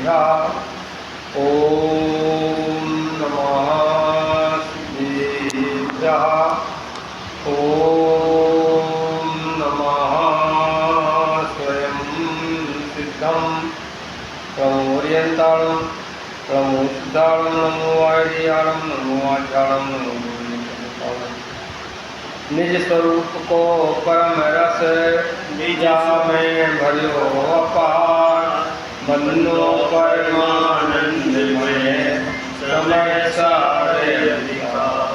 शीघ्रा। ओम नमः शीघ्रा। ओम नमः स्वयं सिद्धं। प्रमोर्यन्तालं नमो सिद्धालं नमो वाय्यालं नमो आचार्यं नमो गुरुदेवाय। निज स्वरूप को परम रस निजा में भरियो अपार। मनो परमानंद में समय सारे अधिकार।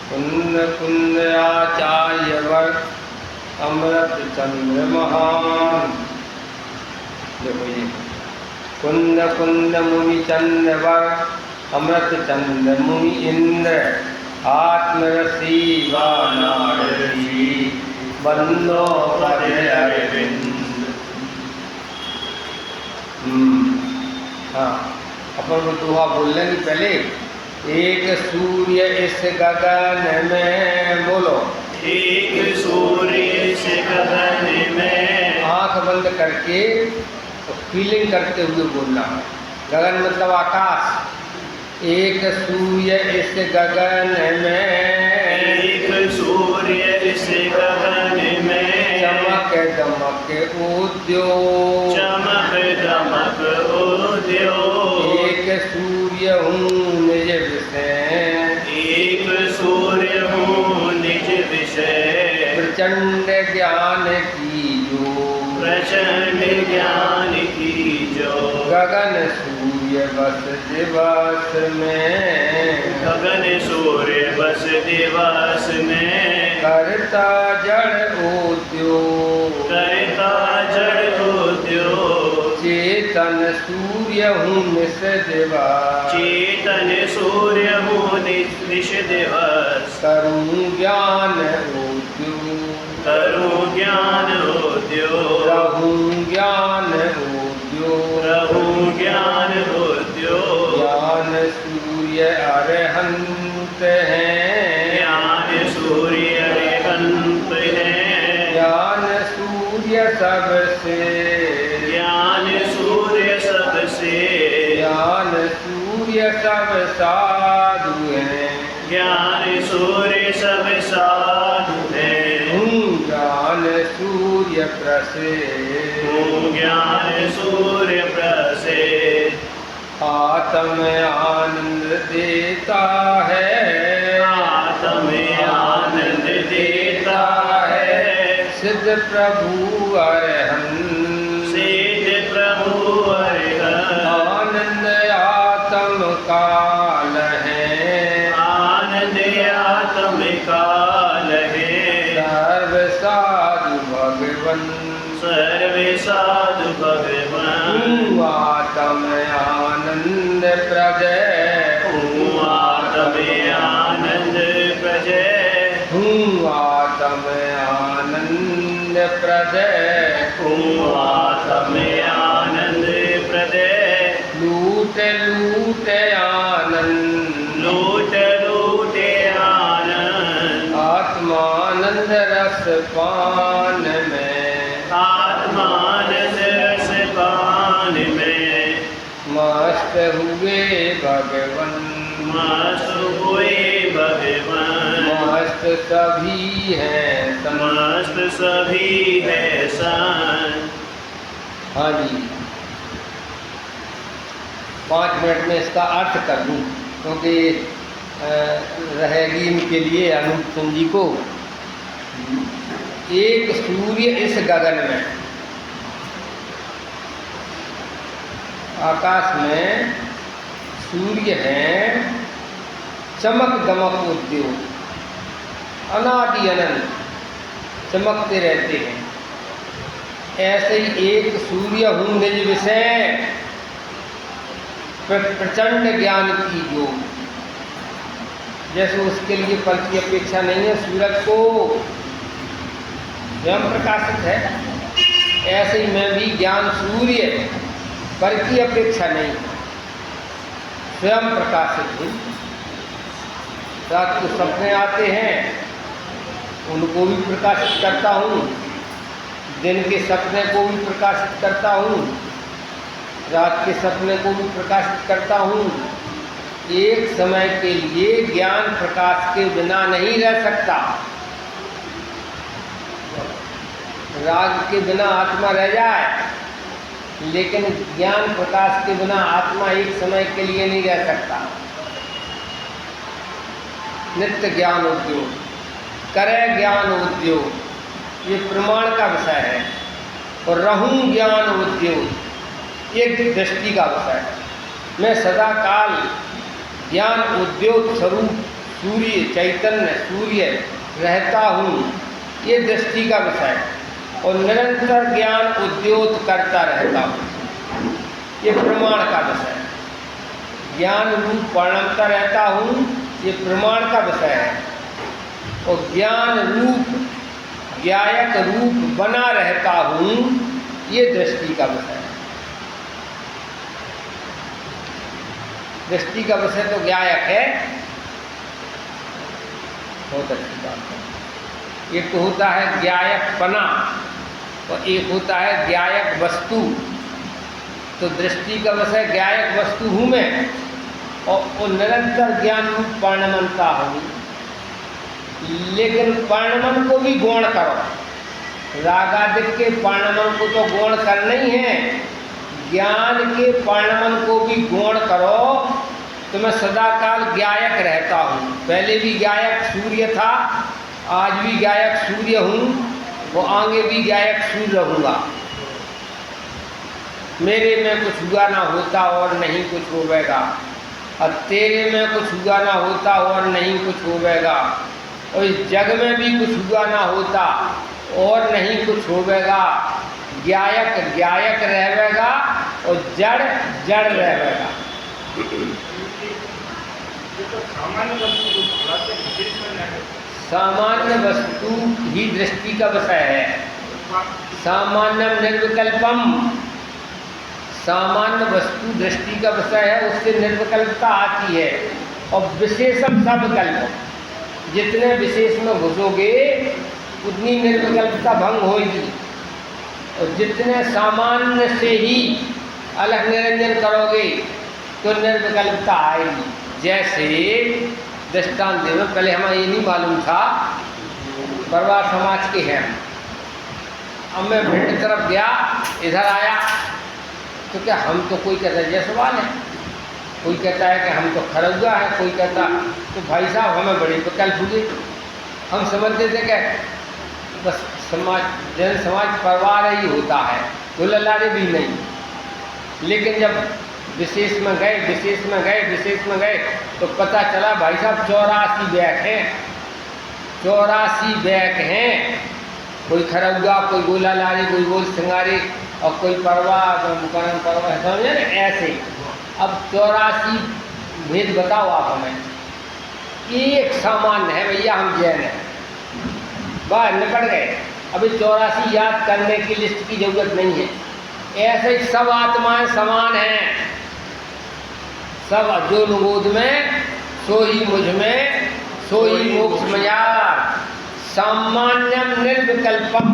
कुंद कुंद आचार्य वर अमृत चंद्र महान। देखो ये कुंद कुंद मुनि चंद्र वर अमृत चंद्र मुनि इंद्र। आत्मरसी वानारसी बंदो पद अरविंद। हाँ, अपन को दोहा बोल लेंगे पहले। एक सूर्य इस गगन में, बोलो। एक सूर्य इस गगन में। आंख बंद करके तो फीलिंग करते हुए बोलना है। गगन मतलब आकाश। एक सूर्य इस गगन में। एक सूर्य इस गगन में। चमक दमक उद्योग। चमक दमक उद्योग। एक सूर्य हूँ निज विषय। एक सूर्य हूँ निज विषय। प्रचंड ज्ञान की जो। प्रचंड ज्ञान की जो। गगन सूर्य बस दिवस में। गगन सूर्य बस दिवस में। करता जड़ उद्योग। करता जड़ उद्योग। चेतन सूर्य हूँ निस दिवस। चेतन सूर्य हूँ निश दिवस। करूँ ज्ञान उद्योग। करूँ ज्ञान उद्योग। रहूँ ज्ञान उद्योग। रहूँ ज्ञान उद्योग। ज्ञान सूर्य अरहंत हैं। ज्ञान सूर्य अरहंत हैं। ज्ञान सूर्य सबसे। ज्ञान सूर्य सबसे। ज्ञान सूर्य सब साधु हैं। ज्ञान सूर्य सब साधु हैं। ज्ञान सूर्य प्रसिद्ध। ज्ञान सूर्य प्रसिद्ध। आत्म आनंद देता है। आत्म आनंद देता है। सिद्ध प्रभु अरहंत। सिद्ध प्रभु अरहंत। आनंद आत्म काल है। आनंद आत्म काल है। सर्व साधु भगवन। सर्व साधु भगवान। आत्म आनंद प्रजय। आत्म आनंद प्रजय। आत्म आनंद प्रजय। आत्म आनंद प्रजय। लूट लूट आनंद। लूट लूट आनंद। आत्मानंद रस पान में। आत्मानंद रस पान में। मस्त हुए भगवन। मस्त हुए भगवान। मस्त सभी हैं मस्त सभी है सन। हाँ जी, 5 मिनट में इसका अर्थ कर दूँ क्योंकि रहेगी इनके लिए अनूप सिंह जी को। एक सूर्य इस गगन में, आकाश में सूर्य हैं। चमक दमक उद्योग, अनादि अनंत चमकते रहते हैं। ऐसे ही एक सूर्य हूँ निज विषय। प्रचंड ज्ञान की जो, जैसे उसके लिए फल की अपेक्षा नहीं है, सूरज को स्वयं प्रकाशित है, ऐसे ही मैं भी ज्ञान सूर्य फल की अपेक्षा नहीं, स्वयं प्रकाशित हूँ। रात को सपने आते हैं, उनको भी प्रकाशित करता हूँ, दिन के सपने को भी प्रकाशित करता हूँ। रात के सपने को भी प्रकाशित करता हूँ। एक समय के लिए ज्ञान प्रकाश के बिना नहीं रह सकता। राग के बिना आत्मा रह जाए, लेकिन ज्ञान प्रकाश के बिना आत्मा एक समय के लिए नहीं रह सकता। नित्य ज्ञान उद्योग, करे ज्ञान उद्योग, ये प्रमाण का विषय है। और रहूं ज्ञान उद्योग, एक दृष्टि का विषय है। मैं सदा काल ज्ञान उद्योग स्वरूप सूर्य चैतन्य सूर्य रहता हूँ, ये दृष्टि का विषय है। और निरंतर ज्ञान उद्योग करता रहता हूँ, ये प्रमाण का विषय है। ज्ञान रूप परिणमता रहता हूँ, ये प्रमाण का विषय है। और ज्ञान रूप ज्ञायक रूप बना रहता हूँ, ये दृष्टि का विषय है। दृष्टि का विषय तो ज्ञायक है, बहुत अच्छी बात है। एक तो होता है ज्ञायकपना और एक होता है ज्ञायक वस्तु। तो दृष्टि का विषय ज्ञायक वस्तु हूँ मैं, और निरंतर ज्ञान रूप परिणमता हूँ। लेकिन परिणमन को भी गौण करो। रागादिक के परिणमन को तो गौण करना ही है, ज्ञान के परिणमन को भी गौण करो। तो मैं सदाकाल ज्ञायक रहता हूँ। पहले भी ज्ञायक सूर्य था, आज भी ज्ञायक सूर्य हूँ, वो आगे भी ज्ञायक सूर्य रहूँगा। मेरे में कुछ हुआ ना होता और नहीं कुछ होवेगा, और तेरे में कुछ हुआ ना होता और नहीं कुछ होवेगा, और इस जग में भी कुछ हुआ ना होता और नहीं कुछ होवेगा। ज्ञायक ज्ञायक रहेगा और जड़ जड़ रहेगा। सामान्य वस्तु ही दृष्टि का विषय है। सामान्यम निर्विकल्पम, सामान्य वस्तु दृष्टि का विषय है, उससे निर्विकल्पता आती है। और विशेषम सविकल्प, जितने विशेष में घुसोगे उतनी निर्विकल्पता भंग होगी। और जितने सामान्य से ही अलग निरंजन करोगे तो निर्विकल्पता आएगी। जैसे दृष्टांत देना, पहले हमें ये नहीं मालूम था परिवार समाज के हैं। अब मैं भिंड तरफ गया, इधर आया, तो क्या हम तो कोई कहता है जय सवाल है, कोई कहता है कि हम तो खरौगा है, कोई कहता तो भाई साहब हमें बड़ी विकल्प हुए। हम समझते थे कि बस समाज जन समाज परिवार ही होता है, गुललारे भी नहीं। लेकिन जब विशेष में गए विशेष में गए विशेष में गए तो पता चला भाई साहब 84 बैक हैं, 84 बैक हैं। कोई खरौगा, कोई गोलालारी, कोई गोल सिंगारी और कोई परवा, मुकरम परवा, समझे ना ऐसे। अब 84 भेद बताओ आप हमें। एक सामान्य है भैया, हम जैन हैं, बाहर निकट गए। अभी 84 याद करने की लिस्ट की जरूरत नहीं है। ऐसे ही सब आत्माएं समान हैं, सब जो निगोद में सो ही मुझ में सो ही मोक्ष मयार। सामान्यम निर्विकल्पम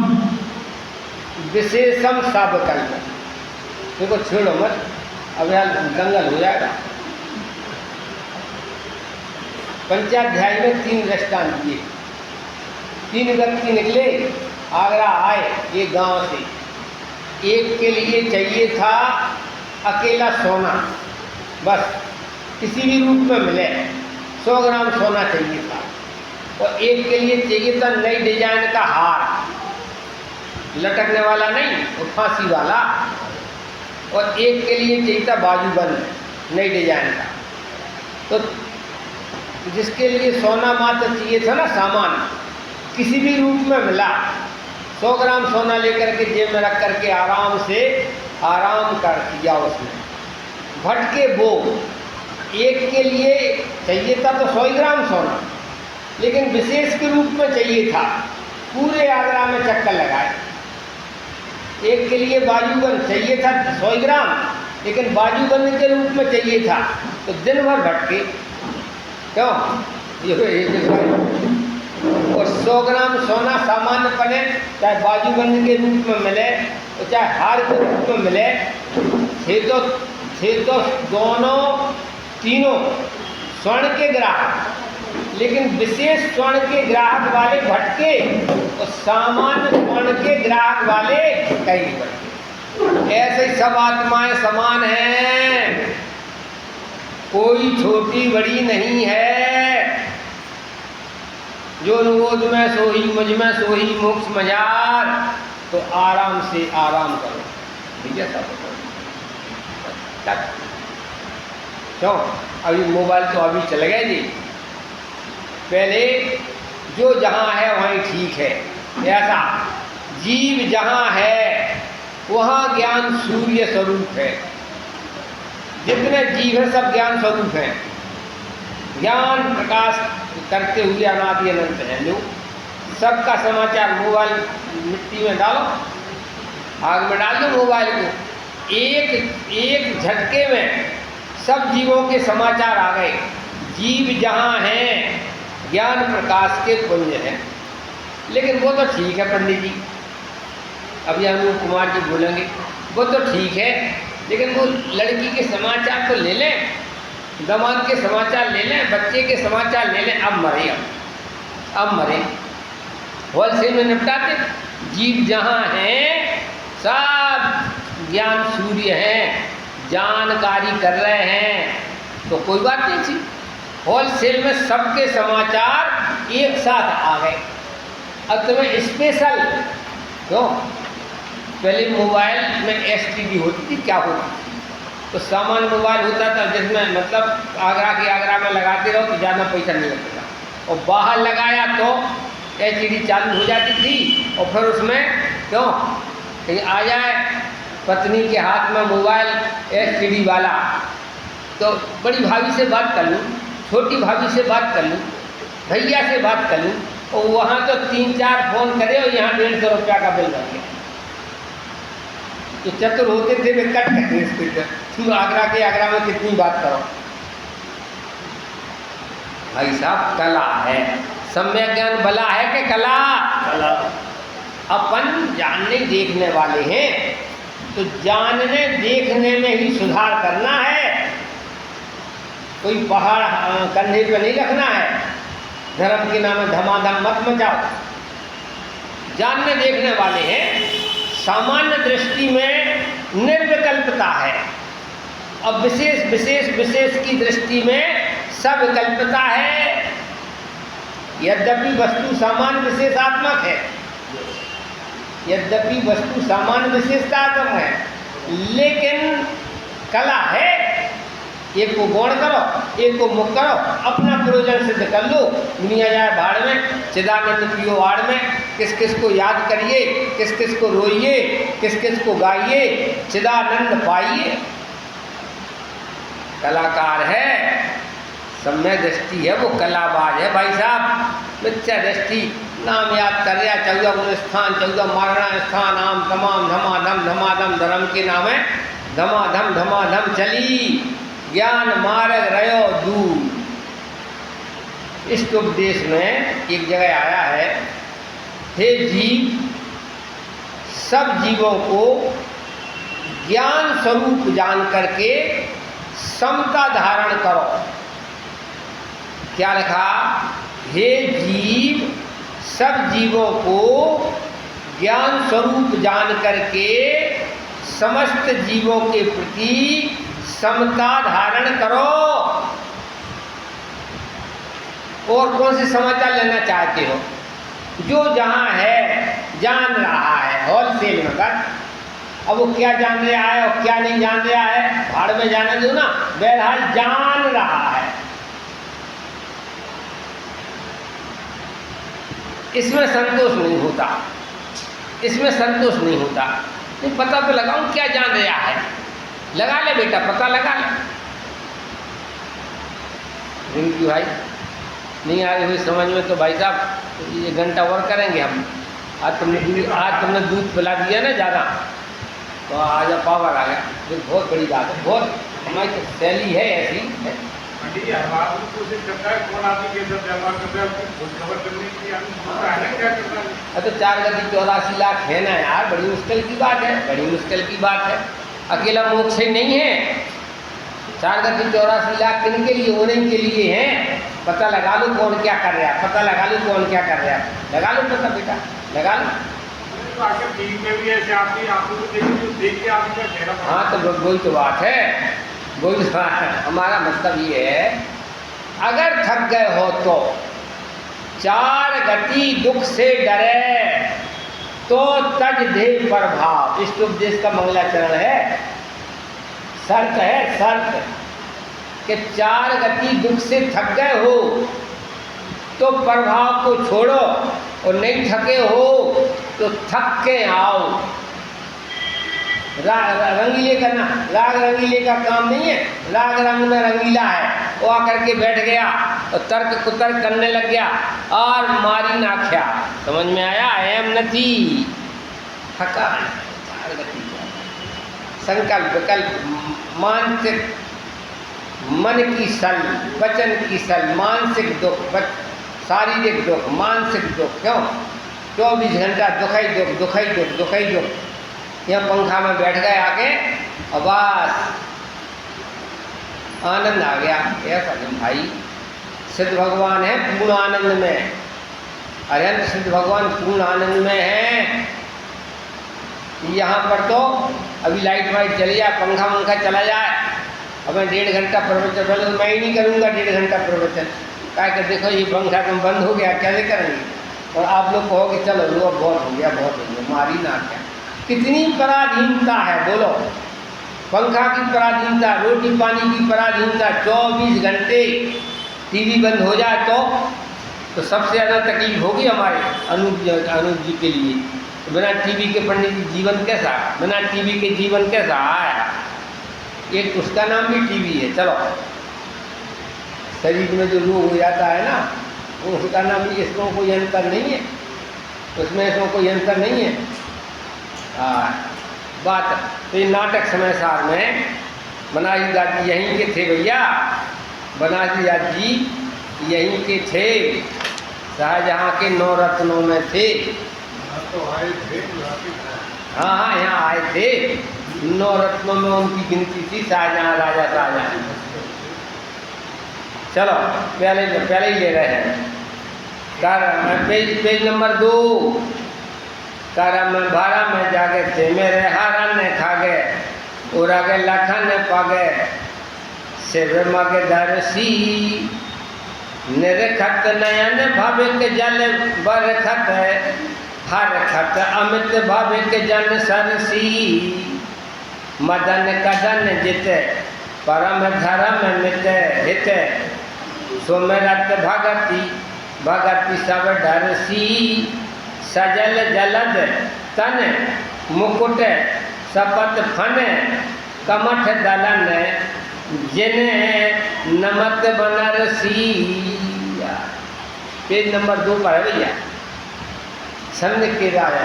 विशेषम सविकल्प। देखो छेड़ो मत, अब यार दंगल हो जाएगा। पंचाध्याय में 3 दृष्टांत दिए। 3 व्यक्ति निकले, आगरा आए एक गांव से। एक के लिए चाहिए था अकेला सोना, बस किसी भी रूप में मिले 100 ग्राम सोना चाहिए था। और एक के लिए चाहिए था नई डिजाइन का हार, लटकने वाला नहीं, वो फांसी वाला। और एक के लिए चाहिए था बाजूबंद नई डिजाइन का। तो जिसके लिए सोना मात्र चाहिए था ना, सामान किसी भी रूप में मिला, 100 ग्राम सोना लेकर के जेब में रख करके आराम से आराम कर दिया उसने। भटके वो, एक के लिए चाहिए था तो 100 ग्राम सोना, लेकिन विशेष के रूप में चाहिए था। पूरे आगरा में चक्कर लगाए। एक के लिए बाजूबंद चाहिए था 100 ग्राम, लेकिन बाजूबंद के रूप में चाहिए था। तो दिन भर भटके, क्यों ये और 100 ग्राम सोना सामान्य पड़े, चाहे बाजूबंद के रूप में मिले और चाहे हार के रूप में मिले, थे तो दोनों तीनों स्वर्ण के ग्राहक, लेकिन विशेष स्वर्ण के ग्राहक वाले भटके और सामान्य स्वर्ण के ग्राहक वाले कई भटके। ऐसे ही सब आत्माएं समान हैं, कोई छोटी बड़ी नहीं है। जो निरोध में सोही मुझ में सोही मोक्ष मजार, तो आराम से आराम करो, ठीक है सब तक। क्यों अभी मोबाइल तो अभी चल गए जी, पहले जो जहाँ है वहीं ठीक है। ऐसा जीव जहाँ है वहाँ ज्ञान सूर्य स्वरूप है। जितने जीव हैं सब ज्ञान स्वरूप हैं, ज्ञान प्रकाश करते हुए अनादि अनंत हैं। जो सबका समाचार मोबाइल मिट्टी में डालो, आग में डाल दो मोबाइल को, एक झटके में सब जीवों के समाचार आ गए। जीव जहाँ हैं ज्ञान प्रकाश के पुंज हैं। लेकिन वो तो ठीक है पंडित जी, अभी अनूप कुमार जी बोलेंगे, वो तो ठीक है, लेकिन वो लड़की के समाचार तो ले लें, दामाद के समाचार ले लें, बच्चे के समाचार ले लें। अब मरे होलसेल में निपटाते। जीव जहाँ हैं सब ज्ञान सूर्य हैं, जानकारी कर रहे हैं, तो कोई बात नहीं थी। होलसेल में सबके समाचार एक साथ आ गए। अब तुम्हें स्पेशल क्यों? पहले मोबाइल में एसटीडी होती थी, क्या होती थी? तो सामान्य मोबाइल होता था जिसमें मतलब आगरा में लगाते रहो तो ज़्यादा पैसा नहीं लगता था, और बाहर लगाया तो एचडी चालू हो जाती थी। और फिर उसमें क्यों कहीं आ जाए पत्नी के हाथ में मोबाइल एचडी वाला, तो बड़ी भाभी से बात कर लूँ, छोटी भाभी से बात कर लूँ, भैया से बात कर लूँ, और वहाँ तो 3-4 फ़ोन करे और यहाँ 150 रुपया का बिल बन गया। तो चतुर होते थे वे कट करते इसके, तुम आगरा में कितनी बात करो। भाई साहब कला है, सम्यक ज्ञान बला है कि कला? अपन जानने देखने वाले हैं, तो जानने देखने में ही सुधार करना है। कोई पहाड़ कंधे पे नहीं रखना है, धर्म के नाम में धमाधम मत मचाओ। जानने देखने वाले हैं, सामान्य दृष्टि में निर्विकल्पता है, अब विशेष की दृष्टि में सविकल्पता है। यद्यपि वस्तु सामान्य विशेषात्मक है, यद्यपि वस्तु सामान्य विशेषतात्मक है, लेकिन कला है। एक को गौण करो, एक को मुक्त करो, अपना प्रयोजन सिद्ध कर लो। दुनिया जाए भाड़ में, चिदानंद पियो आड़ में। किस किस को याद करिए, किस किस को रोइए, किस किस को गाइए, चिदानंद पाइए। कलाकार है, सम्यक दृष्टि है, वो कलाबाज है भाई साहब। मिथ्या दृष्टि नाम याद कर रहा, 14 स्थान 14 मारणा स्थान, आम तमाम धमाधम धर्म के नाम है धमाधम चली, ज्ञान मार्ग रयो दूर। इस उपदेश में एक जगह आया है, हे जीव, सब जीवों को ज्ञान स्वरूप जान करके समता धारण करो। क्या लिखा? हे जीव, सब जीवों को ज्ञान स्वरूप जान करके समस्त जीवों के प्रति समता धारण करो। और कौन से समाचार लेना चाहते हो? जो जहाँ है जान रहा है, होलसेल में कर। अब वो क्या जान रहा है और क्या नहीं जान रहा है, भाड़ में जाने दो ना। बहरहाल जान रहा है, इसमें संतोष नहीं होता, इसमें संतोष नहीं होता। नहीं पता तो लगाऊं क्या जान रहा है, लगा ले बेटा, पता लगा ले। रिंकी भाई नहीं आई हुई समझ में, तो भाई साहब ये घंटा और करेंगे हम। आज तुमने दूध पिला दिया ना ज़्यादा, तो आज पावर आ गया। फिर बहुत बड़ी बात है, बहुत हमारी तो शैली है ऐसी है। तो 4 गति 84 लाख है ना यार, बड़ी मुश्किल की बात है, बड़ी मुश्किल की बात है। अकेला मोक्ष ही नहीं है। 4 गति 84 लाख किनके लिए? उन्हीं के लिए हैं। पता लगा लो कौन क्या कर रहा है, पता लगा लो कौन क्या कर रहा है, लगा लो पता बेटा, लगा लो। टीवी में भी ऐसे आपकी आंखों को देख के आपका चेहरा। हाँ तो वही तो बात है, वही तो बात है। हमारा मतलब ये है, अगर थक गए हो तो 4 गति दुख से डरे तो तज दे प्रभाव। इस उपदेश का मंगलाचरण है, शर्त है, शर्त कि 4 गति दुख से थक गए हो तो प्रभाव को छोड़ो, और नहीं थके हो तो थक के आओ। रंगीले करना, राग रंगीले का काम नहीं है। राग रंग में रंगीला है, वो आकर के बैठ गया और तर्क कुतर्क करने लग गया और मारी नाख्या। समझ में आया? एम नथी थका। संकल्प विकल्प मानसिक, मन की सल, वचन की सल, मानसिक दुख, शारीरिक दुख, मानसिक दुख। क्यों? 24 घंटा दुख ही दुख, दुख ही दुख, दुख ही दुख। यहाँ पंखा में बैठ गए आके और बस आनंद आ गया। ऐसा नहीं भाई, सिद्ध भगवान है पूर्ण आनंद में, अरंत सिद्ध भगवान पूर्ण आनंद में है। यहाँ पर तो अभी लाइट वाइट चली जाए, पंखा वंखा चला जाए, अब मैं 1.5 घंटा प्रवचन, पहले तो मैं ही नहीं करूँगा 1.5 घंटा प्रवचन। क्या कि देखो ये पंखा तुम बंद हो गया, कैसे करेंगे? और आप लोग कहोगे चलो लो बहुत हो गया, बहुत हो गया, मारी ना क्या। कितनी पराधीनता है बोलो, पंखा की पराधीनता, रोटी पानी की पराधीनता। 24 घंटे टीवी बंद हो जाए तो सबसे ज़्यादा तकलीफ होगी हमारे अनूप जी के लिए। तो बिना टीवी के पंडित जी जीवन कैसा, बिना टीवी के जीवन कैसा है? एक उसका नाम भी टीवी है। चलो, शरीर में जो रोग हो जाता है ना, उसका नाम भी, इसमें कोई अंतर नहीं है, उसमें इसमें कोई अंतर नहीं है। बात तो ये नाटक समय सार में बनारसी दास जी यहीं के थे भैया, बनारसी दास जी यहीं के थे, शाहजहाँ के 9 रत्नों में थे। हाँ हाँ, यहाँ आए थे, 9 रत्नों में उनकी गिनती थी, शाहजहाँ राजा शाहजहाँ। चलो पहले ही ले रहे हैं। Page number 2। करम भारा में जागे थे मेरे हारा ने खागे, उड़ा के लखन पागे, सिर मग दरसी, निरखत नयन भविक जल बरखत, हर खत अमित भविक जन सरसी, मदन कदन जित परम धर्म मित हित, सुमिरत भगति भगति सब डरसी, सजल जलद तन मुकुट सपत फन, कमठ दलन जिन नमत बनरसी। पेज नंबर 2 पर है भैया। छंद के राजा,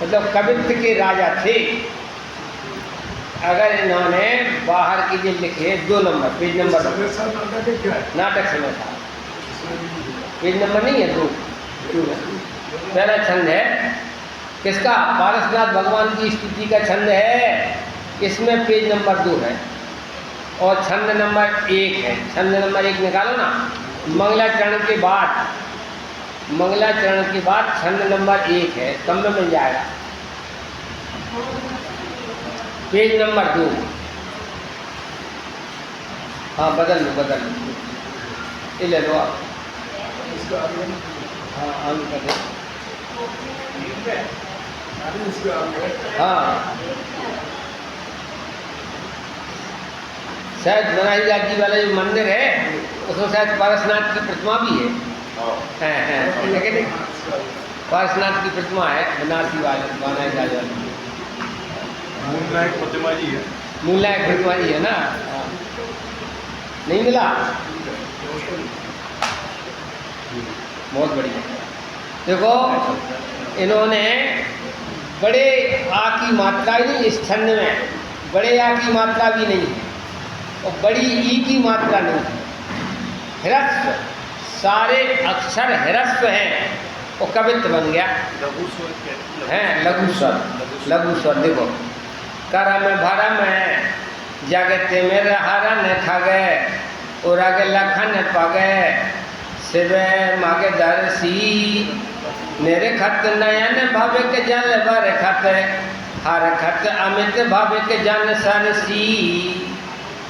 मतलब कवित्व के राजा थे। अगर इन्होंने बाहर के जो लिखे 2 नंबर, पेज नंबर नाटक समय था, पेज नंबर नहीं है 2। पहला छंद है किसका? पारसनाथ भगवान की स्तुति का छंद है, इसमें पेज नंबर 2 है। और छंद नंबर 1 है, छंद नंबर 1 निकालो ना। मंगलाचरण के बाद, मंगलाचरण के बाद छंद नंबर 1 है, कम में मिल जाएगा। Page number 2। हाँ बदल लो, ये ले लो आप। हाँ आगे कर दो। हाँ शायद बनारसी दास जी वाला जो मंदिर है उसमें शायद पारसनाथ की प्रतिमा भी है। पारसनाथ की प्रतिमा है बनारसी वाले, बनारसी दास वाले। मूलनायक प्रतिमा जी है, मूलनायक प्रतिमा जी है ना। नहीं मिला? बहुत बढ़िया। देखो इन्होंने बड़े आ की मात्रा नहीं, इस छंद में बड़े आ की मात्रा भी नहीं है और बड़ी ई की मात्रा नहीं है। ह्रस्व, सारे अक्षर ह्रस्व हैं, वो कवित्व बन गया। लघु स्वर हैं लघु स्वर, लघु स्वर। देखो करम भरम जगत में हरन खगे उरग लखन पगे शिव मग दर्शी निरखत नयन भविक जल बरखत हर खत अमित भविक जन सरसी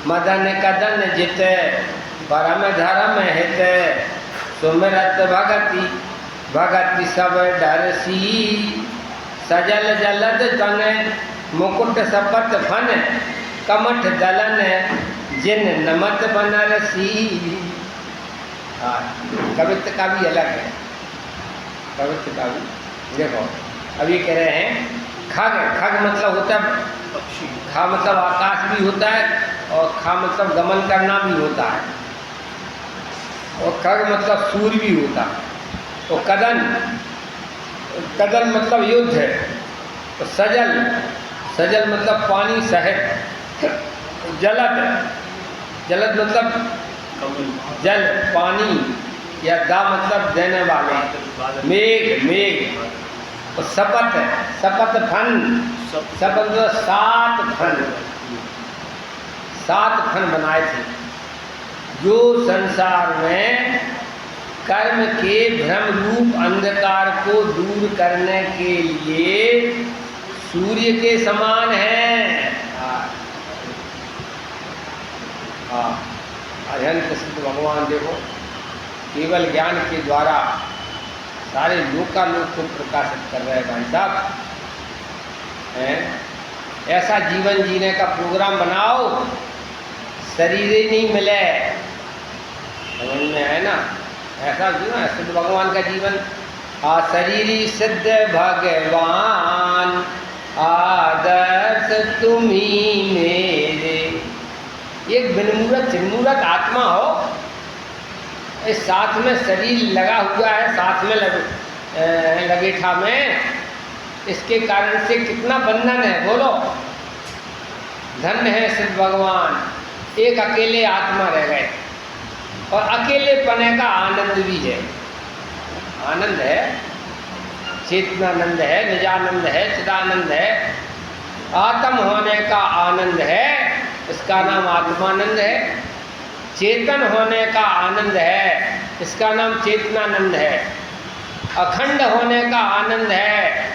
मदन कदन जित परम धर्म हित सुमिरत भगति भगति सब डरसी सजल जलद तन मुकुट सपत फन कमठ दलन जिन नमत बनरसी। कवित्व का भी अलग है, कवित्व का भी देखो। अब ये कह रहे हैं खग, खग मतलब होता है पक्षी, खा मतलब आकाश भी होता है और खा मतलब गमन करना भी होता है, और खग मतलब सूर्य भी होता है। और कदन, कदन मतलब युद्ध है। तो सजल, सजल मतलब पानी सहित। जलद, जलद मतलब कमल, जल पानी, या दा मतलब देने वाले। मेघ, मेघ। और शपथ, शपथ फन, शपथ मतलब 7 फन, 7 फन बनाए थे जो संसार में कर्म के भ्रम रूप अंधकार को दूर करने के लिए सूर्य के समान है। हाँ, अध्ययन सिद्ध भगवान देखो केवल ज्ञान के द्वारा सारे लोकालोक को प्रकाशित कर रहे हैं। भाई साहब हैं, ऐसा जीवन जीने का प्रोग्राम बनाओ, शरीर ही नहीं मिले, समझ में है ना? ऐसा जीवन है सिद्ध भगवान का जीवन। शरीरी सिद्ध भगवान आदर्श तुम्ही मेरे। एक बिनमूरत चिन्मूरत आत्मा हो, इस साथ में शरीर लगा हुआ है, साथ में लगेठा में, इसके कारण से कितना बंधन है बोलो। धन्य है सिद्ध भगवान, एक अकेले आत्मा रह गए और अकेले पने का आनंद भी है। आनंद है, चेतनानंद है, निजानंद है, चिदानंद है। आत्म होने का आनंद है, इसका नाम आत्मानंद है। चेतन होने का आनंद है, इसका नाम चेतनानंद है। अखंड होने का आनंद है,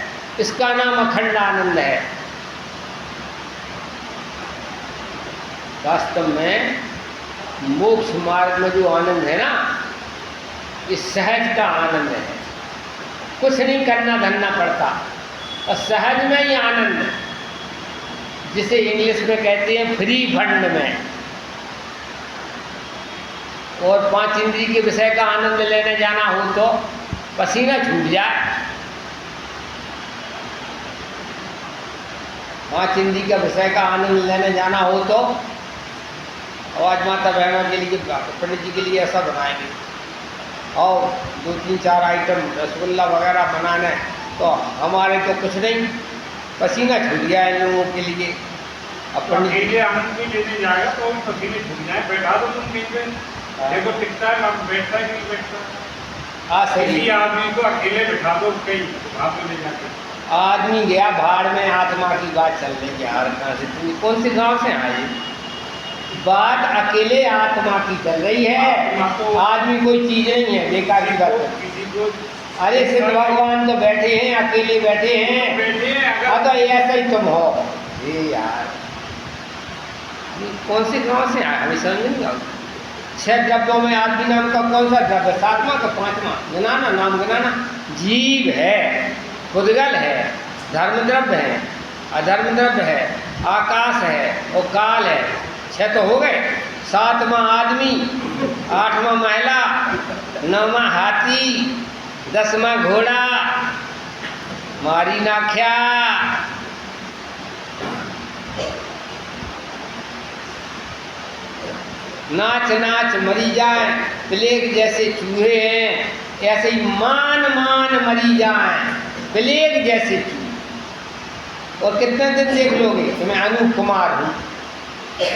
इसका नाम अखंड आनंद है। वास्तव में मोक्ष मार्ग में जो आनंद है ना, ये सहज का आनंद है। कुछ नहीं करना धरना पड़ता और सहज में ही आनंद, जिसे इंग्लिश में कहते हैं फ्री फंड में। और 5 इंद्रिय के विषय का आनंद लेने जाना हो तो पसीना छूट जाए। 5 इंद्रिय का विषय का आनंद लेने जाना हो तो, और आज माता बहनों के लिए, पंडित जी के लिए ऐसा बनाएंगे और 2-3-4 आइटम रसगुल्ला वगैरह बनाने, तो हमारे तो कुछ नहीं, पसीना छूट गया इन लोगों के लिए। तो अकेले आनंद भी लेने जाएगा तो भी पसीने छूट जाए। बैठा दो तुम कहीं पे, देखो टिकता है, बैठता है कि नहीं बैठता। सही आदमी को अकेले बैठा दो कहीं वहाँ पे ले जाकर। आदमी गया भाड़ में, आत्मा की बात चल रही है। यार कहाँ से, तुम कौन से गांव से आए? बात अकेले आत्मा की चल रही है, आदमी कोई चीज नहीं है, बेकार की बात है। किसी को अरे सिद्ध भगवान तो बैठे हैं, अकेले बैठे हैं। बैठे हाँ, तो ऐसा ही तुम हो। ये यार कौन से गांव से आए, हमें समझ नहीं आता। 6 द्रव्यों में आदमी नाम का कौन सा द्रव्य? 7वां का 5वां? गिनाना, नाम गिनाना। जीव है, उद्गल है, धर्म द्रव्य है, अधर्म द्रव्य है, आकाश है और काल है। 6 तो हो गए। 7वां आदमी, 8वां महिला, 9वां हाथी, 10वां घोड़ा, मारी नाख्या। नाच नाच मरी जाए, प्लेग जैसे चूहे हैं, ऐसे ही मान मान मरी जाए, प्लेग जैसे चूहे। और कितने दिन देख लोगे? तो मैं अनूप कुमार हूँ,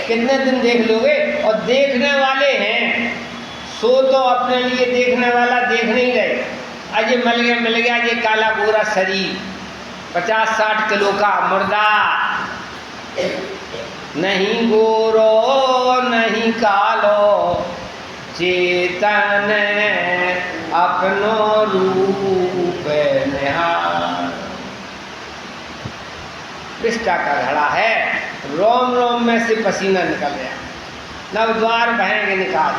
कितने दिन देख लोगे? और देखने वाले हैं, सो तो अपने लिए देखने वाला देख नहीं रहे। अजय मिल गया ये काला गोरा शरीर, 50-60 किलो का मुर्दा, नहीं गोरो नहीं कालो, चेतन अपनो रूप निहार। विष्टा का घड़ा है, रोम रोम में से पसीना निकल गया, नवद्वार बहेंगे निकाल।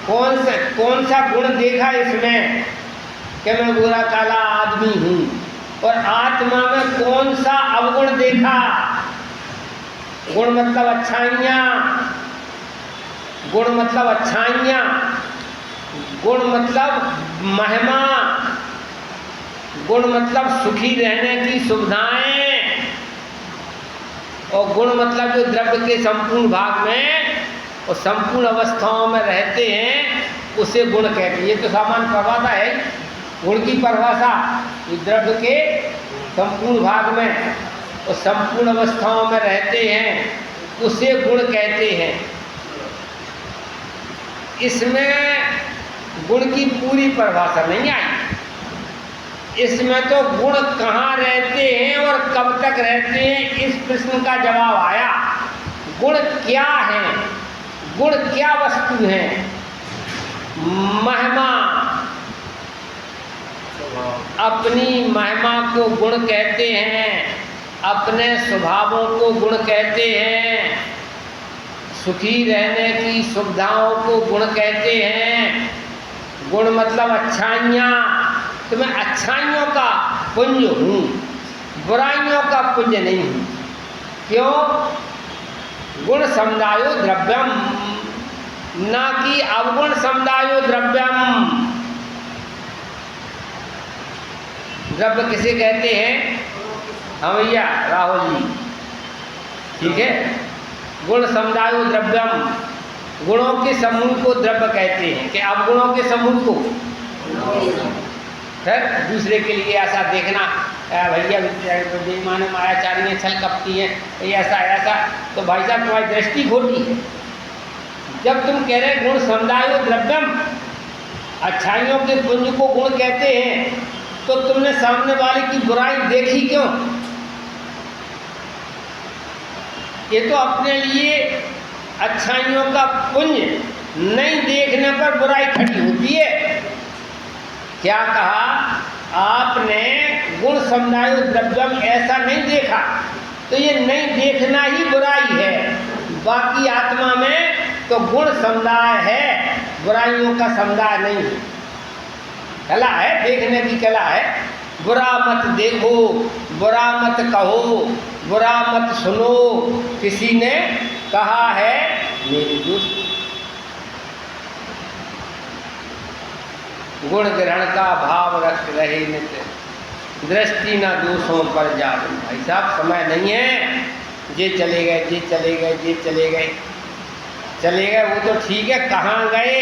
कौन सा गुण देखा इसमें कि मैं बुरा काला आदमी हूँ, और आत्मा में कौन सा अवगुण देखा? गुण मतलब अच्छाइयाँ, गुण मतलब अच्छाइयाँ, गुण मतलब महिमा, गुण मतलब सुखी रहने की सुविधाएं, और गुण मतलब जो द्रव्य के संपूर्ण भाग में और संपूर्ण अवस्थाओं में रहते हैं उसे गुण कहते हैं। ये तो सामान्य परिभाषा है, गुण की परिभाषा। द्रव्य के संपूर्ण भाग में और संपूर्ण अवस्थाओं में रहते हैं उसे गुण कहते हैं। इसमें गुण की पूरी परिभाषा नहीं आई। इसमें तो गुण कहाँ रहते हैं और कब तक रहते हैं, इस प्रश्न का जवाब आया। गुण क्या है, गुण क्या वस्तु है? महिमा, अपनी महिमा को गुण कहते हैं, अपने स्वभावों को गुण कहते हैं, सुखी रहने की सुविधाओं को गुण कहते हैं। गुण मतलब अच्छाइयाँ। तो मैं अच्छाइयों का पुंज हूँ, बुराइयों का पुंज नहीं हूँ। क्यों? गुण समुदायो द्रव्यम, ना कि अवगुण समुदायो द्रव्यम। द्रव्य किसे कहते हैं? हाँ भैया राहुल जी, ठीक है। गुण समुदायो द्रव्यम, गुणों के समूह को द्रव्य कहते हैं। कि अवगुणों के समूह को फिर दूसरे के लिए ऐसा देखना, भैया बेईमान मायाचारी हैं, छल कपटी हैं, ऐसा ऐसा, तो भाई साहब तुम्हारी दृष्टि खोटी है। जब तुम कह रहे गुण समुदायो द्रव्यम, अच्छाइयों के पुंज को गुण कहते हैं, तो तुमने सामने वाले की बुराई देखी क्यों? ये तो अपने लिए अच्छाइयों का पुंज नहीं देखने पर बुराई खड़ी होती है। क्या कहा आपने? गुण समुदायो द्रव्यम ऐसा नहीं देखा, तो ये नहीं देखना ही बुराई है। बाकी आत्मा में तो गुण समुदाय है, बुराइयों का समुदाय नहीं है। कला है, देखने की कला है। बुरा मत देखो, बुरा मत कहो, बुरा मत सुनो, किसी ने कहा है मेरे दोस्त। गुण ग्रहण का भाव रख रहे नित्य, दृष्टि न दोषों पर जाओ। भाई साहब समय नहीं है, ये चले गए, ये चले गए, ये चले गए, चले गए वो तो ठीक है, कहाँ गए?